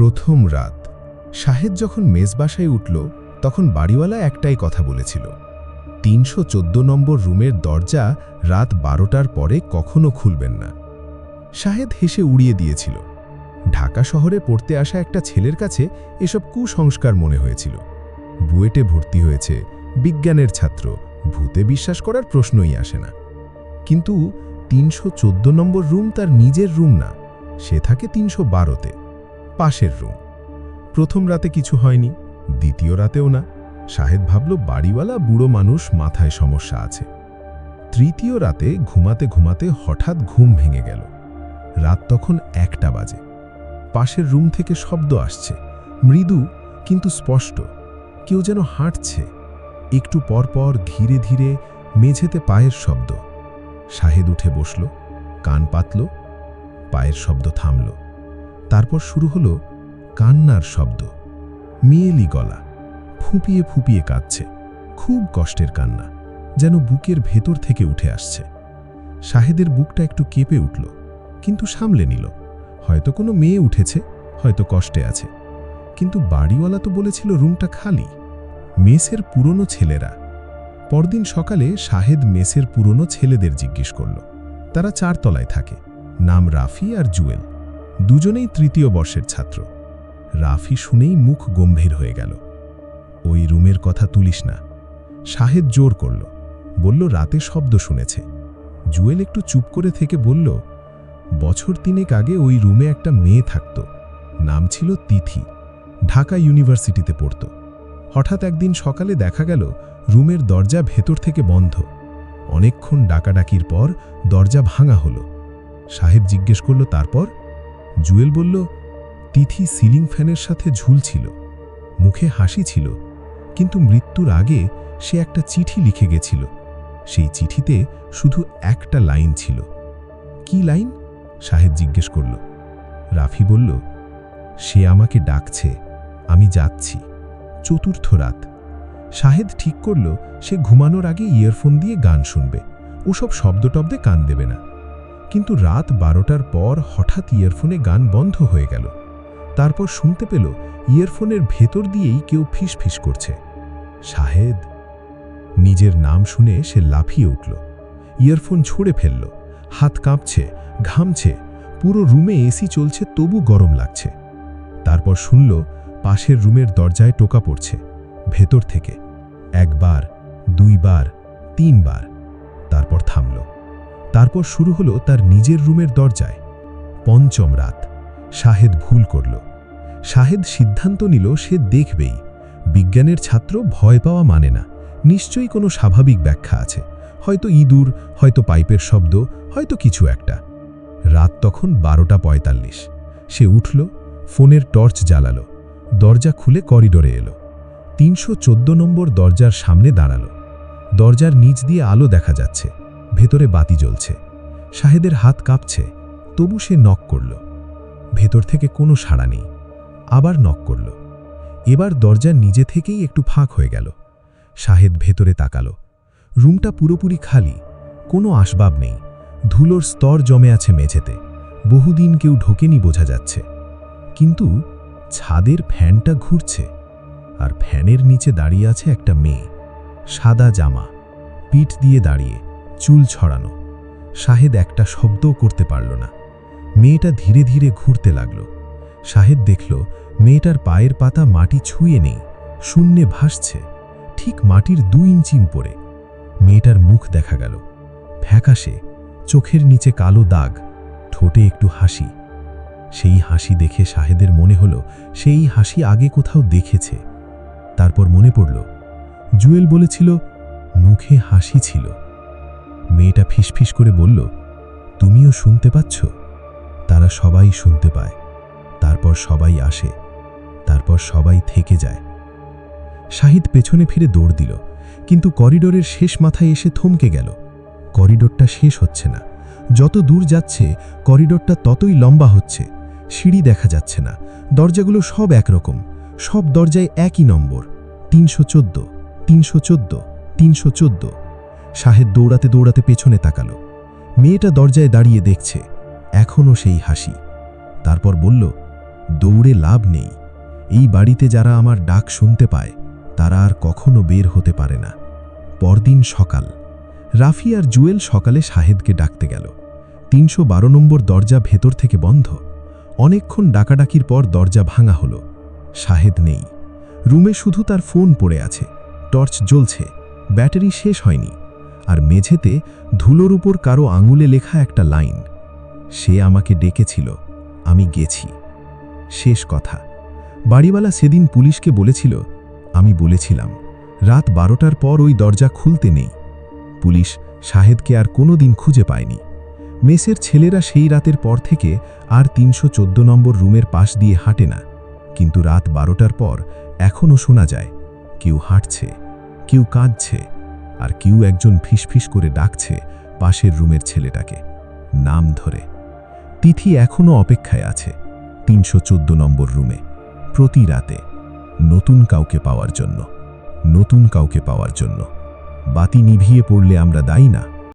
প্রথম রাত। শাহেদ যখন মেজবাসায় উঠল তখন বাড়িওয়ালা একটাই কথা বলেছিল, ৩১৪ নম্বর রুমের দরজা রাত ১২টার পরে কখনো খুলবেন না। শাহেদ হেসে উড়িয়ে দিয়েছিল। ঢাকা শহরে পড়তে আসা একটা ছেলের কাছে এসব কুসংস্কার মনে হয়েছিল। বুয়েটে ভর্তি হয়েছে, বিজ্ঞানের ছাত্র, ভূতে বিশ্বাস করার প্রশ্নই আসে না। কিন্তু ৩১৪ নম্বর রুম তার নিজের রুম না, সে থাকে ৩১২তে, পাশের রুম। প্রথম রাতে কিছু হয়নি, দ্বিতীয় রাতেও না। শাহেদ ভাবল বাড়িওয়ালা বুড়ো মানুষ, মাথায় সমস্যা আছে। তৃতীয় রাতে ঘুমাতে ঘুমাতে হঠাৎ ঘুম ভেঙে গেল। রাত তখন ১টা বাজে। পাশের রুম থেকে শব্দ আসছে, মৃদু কিন্তু স্পষ্ট। কেউ যেন হাঁটছে। একটু পরপর ধীরে ধীরে মেঝেতে পায়ের শব্দ। শাহেদ উঠে বসল, কান পাতল, পায়ের শব্দ থামল। তারপর শুরু হলো কান্নার শব্দ। মেয়েলি গলা, ফুঁপিয়ে ফুঁপিয়ে কাঁদছে, খুব কষ্টের কান্না, যেন বুকের ভেতর থেকে উঠে আসছে। শাহেদের বুকটা একটু কেঁপে উঠল, কিন্তু সামলে নিল। হয়তো কোনো মেয়ে উঠেছে, হয়তো কষ্টে আছে। কিন্তু বাড়িওয়ালা তো বলেছিল রুমটা খালি। মেসের পুরনো ছেলেরা। পরদিন সকালে শাহেদ মেসের পুরনো ছেলেদের জিজ্ঞেস করল। তারা ৪ তলায় থাকে। নাম রাফি আর জুয়েল, দুজনেই তৃতীয় বর্ষের ছাত্র। রাফি শুনেই মুখ গম্ভীর হয়ে গেল। ওই রুমের কথা তুলিস না। শাহেদ জোর করল, বলল রাতে শব্দ শুনেছে। জুয়েল একটু চুপ করে থেকে বলল, বছর ৩ আগে ওই রুমে একটা মেয়ে থাকত, নাম ছিল তিথি, ঢাকা ইউনিভার্সিটিতে পড়ত। হঠাৎ একদিন সকালে দেখা গেল রুমের দরজা ভেতর থেকে বন্ধ। অনেকক্ষণ ডাকাডাকির পর দরজা ভাঙা হলো। সাহেব জিজ্ঞেস করল, তারপর? জুয়েল বলল, তিথি সিলিং ফ্যানের সাথে ঝুলছিল, মুখে হাসি ছিল, কিন্তু মৃত্যুর আগে সে একটা চিঠি লিখে গেছিল। সেই চিঠিতে শুধু একটা লাইন ছিল। কি লাইন? সাহেব জিজ্ঞেস করল। রাফি বলল, সে আমাকে ডাকছে, আমি যাচ্ছি। চতুর্থ রাত। শাহেদ ঠিক করল সে ঘুমানোর আগে ইয়ারফোন দিয়ে গান শুনবে, ওসব শব্দটব্দে কান দেবে না। কিন্তু রাত ১২টার পর হঠাৎ ইয়ারফোনে গান বন্ধ হয়ে গেল। তারপর শুনতে পেল ইয়ারফোনের ভেতর দিয়েই কেউ ফিসফিস করছে। শাহেদ। নিজের নাম শুনে সে লাফিয়ে উঠল, ইয়ারফোন ছুঁড়ে ফেলল। হাত কাঁপছে, ঘামছে, পুরো রুমে এসি চলছে, তবু গরম লাগছে। তারপর শুনল পাশের রুমের দরজায় টোকা পড়ছে, ভেতর থেকে। ১ বার, ২ বার, ৩ বার। তারপর থামল। তারপর শুরু হলো তার নিজের রুমের দরজায়। পঞ্চম রাত। শাহেদ ভুল করল। শাহেদ সিদ্ধান্ত নিল সে দেখবেই। বিজ্ঞানের ছাত্র, ভয় পাওয়া মানে না, নিশ্চয়ই কোনো স্বাভাবিক ব্যাখ্যা আছে। হয়তো ইঁদুর, হয়তো পাইপের শব্দ, হয়তো কিছু একটা। রাত তখন ১২টা ৪৫। সে উঠল, ফোনের টর্চ জ্বালালো, দরজা খুলে করিডোরে এলো। ৩১৪ নম্বর দরজার সামনে দাঁড়ালো। দরজার নিচ দিয়ে আলো দেখা যাচ্ছে, ভেতরে বাতি জ্বলছে। শাহেদের হাত কাঁপছে, তবু সে নক করল। ভেতর থেকে কোনো সাড়া নেই। আবার নক করল। এবার দরজা নিজে থেকেই একটু ফাঁক হয়ে গেল। শাহেদ ভেতরে তাকালো। রুমটা পুরোপুরি খালি, কোনো আসবাব নেই। ধুলোর স্তর জমে আছে মেঝেতে, বহুদিন কেউ ঢোকেনি বোঝা যাচ্ছে। কিন্তু ছাদের ফ্যানটা ঘুরছে, আর ফ্যানের নিচে দাঁড়িয়ে আছে একটা মেয়ে, সাদা জামা, পিঠ দিয়ে দাঁড়িয়ে, চুল ছড়ানো। শাহেদ একটা শব্দও করতে পারল না। মেয়েটা ধীরে ধীরে ঘুরতে লাগল। শাহেদ দেখল মেয়েটার পায়ের পাতা মাটি ছুঁয়ে নেই, শূন্যে ভাসছে, ঠিক মাটির ২ ইঞ্চি উপরে। মেয়েটার মুখ দেখা গেল, ফ্যাকাশে, চোখের নিচে কালো দাগ, ঠোঁটে একটু হাসি। সেই হাসি দেখে শাহেদের মনে হলো সেই হাসি আগে কোথাও দেখেছে। তারপর মনে পড়ল জুয়েল বলেছিল মুখে হাসি ছিল। মেয়েটা ফিসফিস করে বলল, তুমিও শুনতে পাচ্ছ? তারা সবাই শুনতে পায়, তারপর সবাই আসে, তারপর সবাই থেকে যায়। শাহিদ পেছনে ফিরে দৌড় দিল, কিন্তু করিডোরের শেষ মাথায় এসে থমকে গেল। করিডোরটা শেষ হচ্ছে না। যত দূর যাচ্ছে করিডোরটা ততই লম্বা হচ্ছে। সিঁড়ি দেখা যাচ্ছে না, দরজাগুলো সব একরকম, সব দরজায় একই নম্বর, ৩১৪, ৩১৪, ৩১৪। শাহেদ দৌড়াতে দৌড়াতে পেছনে তাকালো। মেয়েটা দরজায় দাঁড়িয়ে দেখছে, এখনও সেই হাসি। তারপর বলল, দৌড়ে লাভ নেই। এই বাড়িতে যারা আমার ডাক শুনতে পায় তারা আর কখনো বের হতে পারে না। পরদিন সকাল, রাফি আর জুয়েল সকালে শাহেদকে ডাকতে গেল। ৩১২ নম্বর দরজা ভেতর থেকে বন্ধ। অনেকক্ষণ ডাকাডাকির পর দরজা ভাঙা হলো। শাহেদ নেই। রুমে শুধু তার ফোন পড়ে আছে, টর্চ জ্বলছে, ব্যাটারি শেষ হয়নি। আর মেঝেতে ধুলোর উপর কারো আঙুলে লেখা একটা লাইন, সে আমাকে ডেকেছিল, আমি গেছি। শেষ কথা। বাড়িওয়ালা সেদিন পুলিশকে বলেছিল, আমি বলেছিলাম রাত 12টার পর ওই দরজা খুলতে নেই। পুলিশ শাহেদকে আর কোনো দিন খুঁজে পায়নি। মেসের ছেলেরা সেই রাতের পর থেকে আর ৩১৪ নম্বর রুমের পাশ দিয়ে হাঁটে না। কিন্তু রাত 12টার পর এখনও শোনা যায় কেউ হাঁটছে, কেউ কাঁদছে, আর কেউ একজন ফিসফিস করে ডাকছে পাশের রুমের ছেলেটাকে নাম ধরে। তিথি এখনও অপেক্ষায় আছে ৩১৪ নম্বর রুমে, প্রতি রাতে নতুন কাউকে পাওয়ার জন্য, নতুন কাউকে পাওয়ার জন্য। বাতি নিভিয়ে পড়লে আমরা দায়ী না।